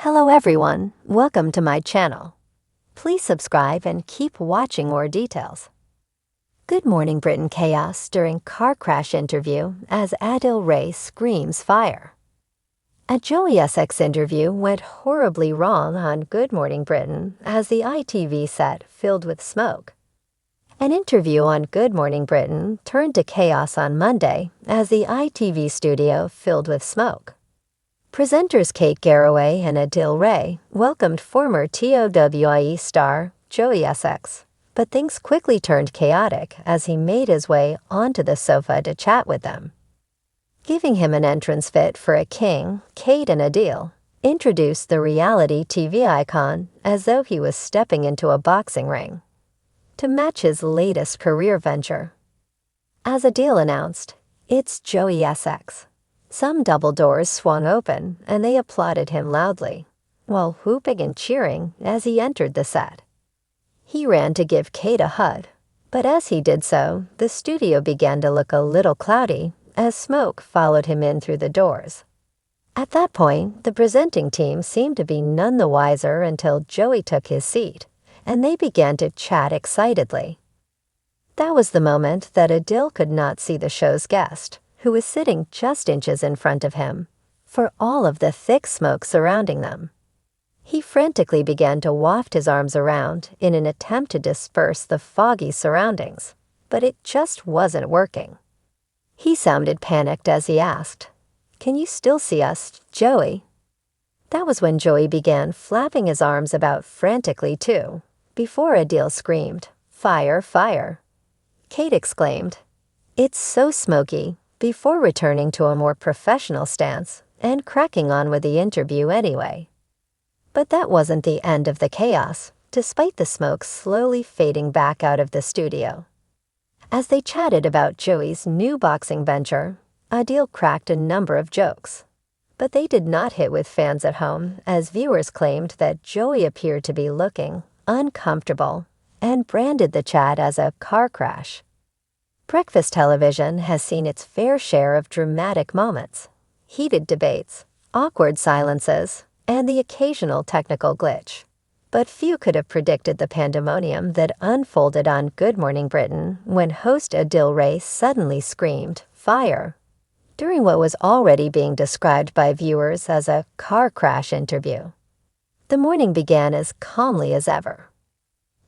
Hello everyone, welcome to my channel. Please subscribe and keep watching more details. Good Morning Britain chaos during car crash interview as Adil screams fire. A Joey Essex interview went horribly wrong on Good Morning Britain as the ITV set filled with smoke. An interview on Good Morning Britain turned to chaos on Monday as the ITV studio filled with smoke. Presenters Kate Garraway and Adil welcomed former TOWIE star Joey Essex, but things quickly turned chaotic as he made his way onto the sofa to chat with them. Giving him an entrance fit for a king, Kate and Adil introduced the reality TV icon as though he was stepping into a boxing ring to match his latest career venture. As Adil announced, "It's Joey Essex." Some double doors swung open, and they applauded him loudly, while whooping and cheering as he entered the set. He ran to give Kate a hug, but as he did so, the studio began to look a little cloudy as smoke followed him in through the doors. At that point, the presenting team seemed to be none the wiser until Joey took his seat, and they began to chat excitedly. That was the moment that Adil could not see the show's guest, who was sitting just inches in front of him, for all of the thick smoke surrounding them. He frantically began to waft his arms around in an attempt to disperse the foggy surroundings, but it just wasn't working. He sounded panicked as he asked, "Can you still see us, Joey?" That was when Joey began flapping his arms about frantically too, before Adil screamed, "Fire, fire." Kate exclaimed, "It's so smoky," before returning to a more professional stance and cracking on with the interview anyway. But that wasn't the end of the chaos, despite the smoke slowly fading back out of the studio. As they chatted about Joey's new boxing venture, Adil cracked a number of jokes. But they did not hit with fans at home, as viewers claimed that Joey appeared to be looking uncomfortable and branded the chat as a car crash. Breakfast television has seen its fair share of dramatic moments, heated debates, awkward silences, and the occasional technical glitch. But few could have predicted the pandemonium that unfolded on Good Morning Britain when host Adil suddenly screamed, "Fire!" during what was already being described by viewers as a car crash interview. The morning began as calmly as ever.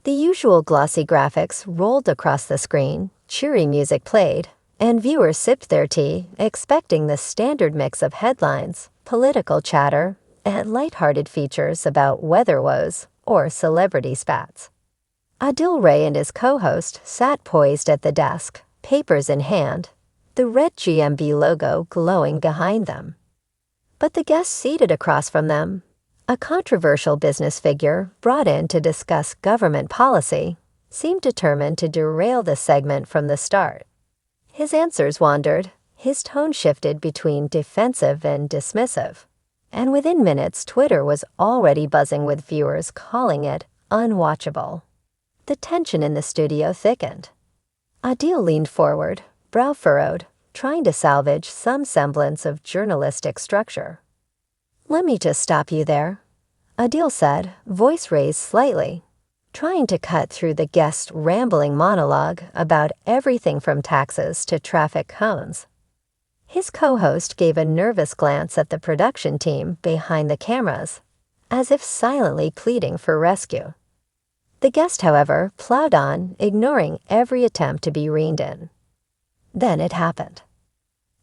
The usual glossy graphics rolled across the screen, cheery music played, and viewers sipped their tea, expecting the standard mix of headlines, political chatter, and lighthearted features about weather woes or celebrity spats. Adil and his co-host sat poised at the desk, papers in hand, the red GMB logo glowing behind them. But the guest seated across from them, a controversial business figure brought in to discuss government policy, seemed determined to derail the segment from the start. His answers wandered, his tone shifted between defensive and dismissive, and within minutes Twitter was already buzzing with viewers calling it unwatchable. The tension in the studio thickened. Adil leaned forward, brow furrowed, trying to salvage some semblance of journalistic structure. "Let me just stop you there," Adil said, voice raised slightly, trying to cut through the guest's rambling monologue about everything from taxes to traffic cones. His co-host gave a nervous glance at the production team behind the cameras, as if silently pleading for rescue. The guest, however, plowed on, ignoring every attempt to be reined in. Then it happened.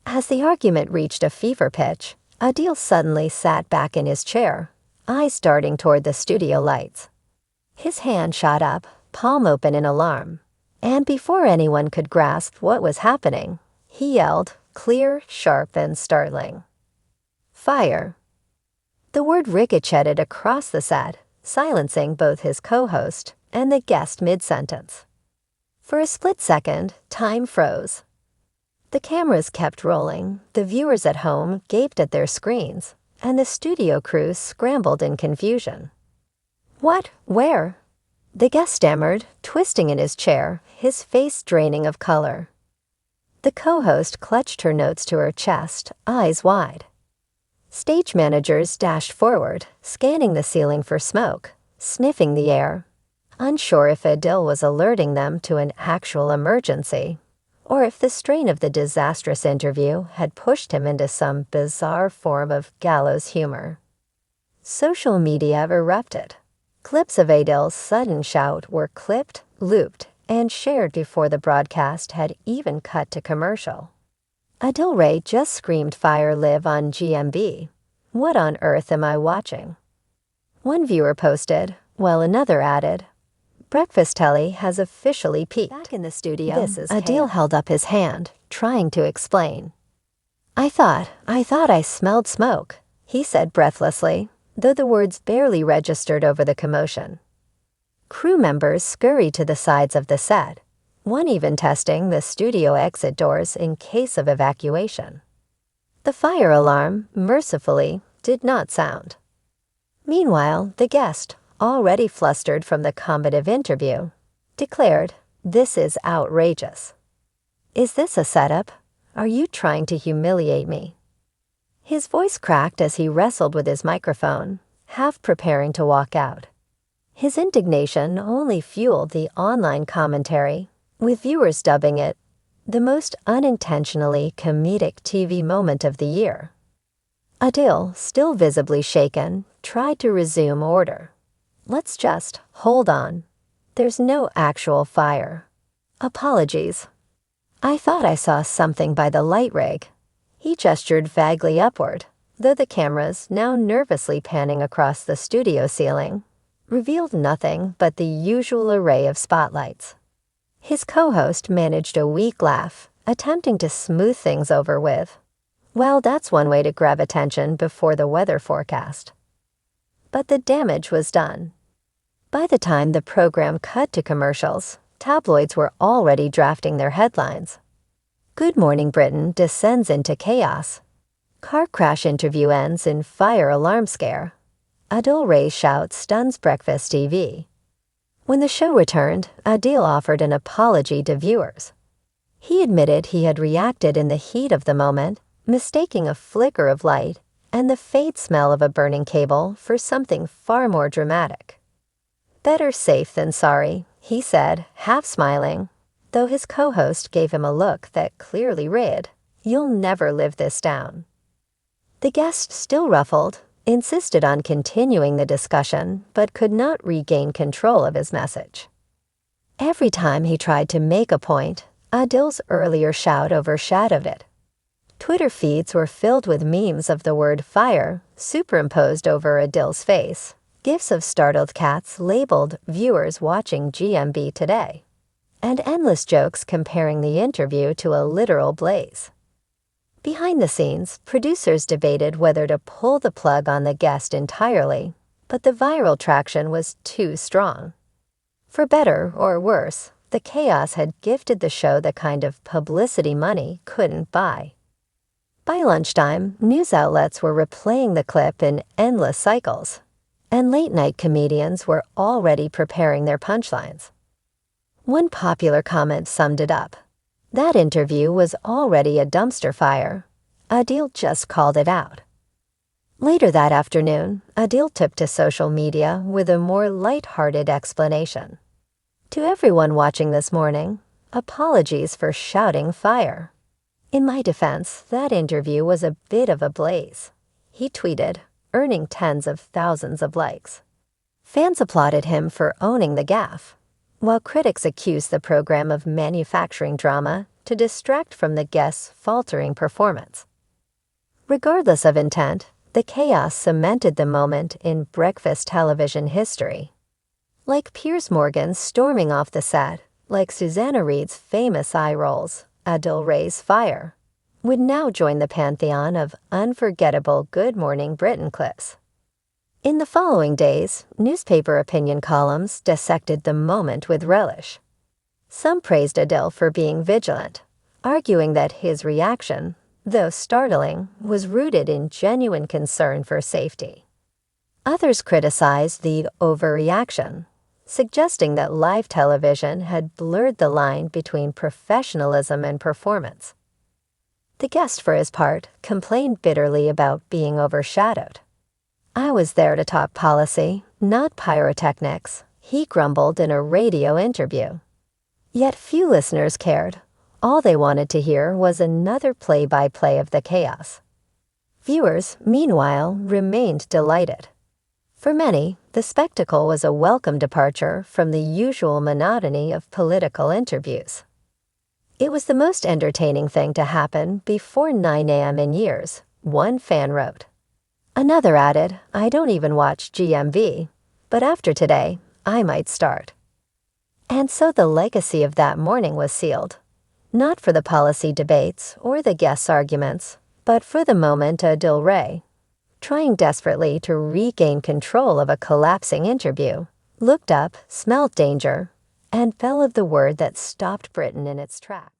As the argument reached a fever pitch, Adil suddenly sat back in his chair, eyes darting toward the studio lights. His hand shot up, palm open in alarm, and before anyone could grasp what was happening, he yelled, clear, sharp, and startling, "Fire!" The word ricocheted across the set, silencing both his co-host and the guest mid-sentence. For a split second, time froze. The cameras kept rolling, the viewers at home gaped at their screens, and the studio crew scrambled in confusion. "What? Where?" the guest stammered, twisting in his chair, his face draining of color. The co-host clutched her notes to her chest, eyes wide. Stage managers dashed forward, scanning the ceiling for smoke, sniffing the air, unsure if Adil was alerting them to an actual emergency, or if the strain of the disastrous interview had pushed him into some bizarre form of gallows humor. Social media erupted. Clips of Adil's sudden shout were clipped, looped, and shared before the broadcast had even cut to commercial. Adil Ray just screamed fire live on GMB. What on earth am I watching? One viewer posted, while another added, Breakfast Telly has officially peaked. Back in the studio, Adil held up his hand, trying to explain. I thought I smelled smoke, he said breathlessly, though the words barely registered over the commotion. Crew members scurried to the sides of the set, one even testing the studio exit doors in case of evacuation. The fire alarm, mercifully, did not sound. Meanwhile, the guest, already flustered from the combative interview, declared, "This is outrageous. Is this a setup? Are you trying to humiliate me?" His voice cracked as he wrestled with his microphone, half preparing to walk out. His indignation only fueled the online commentary, with viewers dubbing it the most unintentionally comedic TV moment of the year. Adil, still visibly shaken, tried to resume order. Let's just hold on. There's no actual fire. Apologies. I thought I saw something by the light rig. He gestured vaguely upward, though the cameras, now nervously panning across the studio ceiling, revealed nothing but the usual array of spotlights. His co-host managed a weak laugh, attempting to smooth things over with, well, that's one way to grab attention before the weather forecast. But the damage was done. By the time the program cut to commercials, tabloids were already drafting their headlines. Good Morning Britain descends into chaos. Car crash interview ends in fire alarm scare. Adil Ray's shout stuns Breakfast TV. When the show returned, Adil offered an apology to viewers. He admitted he had reacted in the heat of the moment, mistaking a flicker of light and the faint smell of a burning cable for something far more dramatic. Better safe than sorry, he said, half smiling, though his co-host gave him a look that clearly read, "You'll never live this down." The guest, still ruffled, insisted on continuing the discussion but could not regain control of his message. Every time he tried to make a point, Adil's earlier shout overshadowed it. Twitter feeds were filled with memes of the word fire superimposed over Adil's face, gifs of startled cats labeled viewers watching GMB today, and endless jokes comparing the interview to a literal blaze. Behind the scenes, producers debated whether to pull the plug on the guest entirely, but the viral traction was too strong. For better or worse, the chaos had gifted the show the kind of publicity money couldn't buy. By lunchtime, news outlets were replaying the clip in endless cycles, and late-night comedians were already preparing their punchlines. One popular comment summed it up. That interview was already a dumpster fire. Adil just called it out. Later that afternoon, Adil took to social media with a more light-hearted explanation. To everyone watching this morning, apologies for shouting fire. In my defense, that interview was a bit of a blaze, he tweeted, earning tens of thousands of likes. Fans applauded him for owning the gaffe, while critics accused the program of manufacturing drama to distract from the guest's faltering performance. Regardless of intent, the chaos cemented the moment in breakfast television history. Like Piers Morgan storming off the set, like Susanna Reid's famous eye rolls, Adil Ray's fire would now join the pantheon of unforgettable Good Morning Britain clips. In the following days, newspaper opinion columns dissected the moment with relish. Some praised Adil for being vigilant, arguing that his reaction, though startling, was rooted in genuine concern for safety. Others criticized the overreaction, suggesting that live television had blurred the line between professionalism and performance. The guest, for his part, complained bitterly about being overshadowed. "I was there to talk policy, not pyrotechnics," he grumbled in a radio interview. Yet few listeners cared. All they wanted to hear was another play-by-play of the chaos. Viewers, meanwhile, remained delighted. For many, the spectacle was a welcome departure from the usual monotony of political interviews. "It was the most entertaining thing to happen before 9 a.m. in years," one fan wrote. Another added, "I don't even watch GMV, but after today, I might start." And so the legacy of that morning was sealed, not for the policy debates or the guests' arguments, but for the moment Adil Ray, trying desperately to regain control of a collapsing interview, looked up, smelled danger, and fell of the word that stopped Britain in its tracks.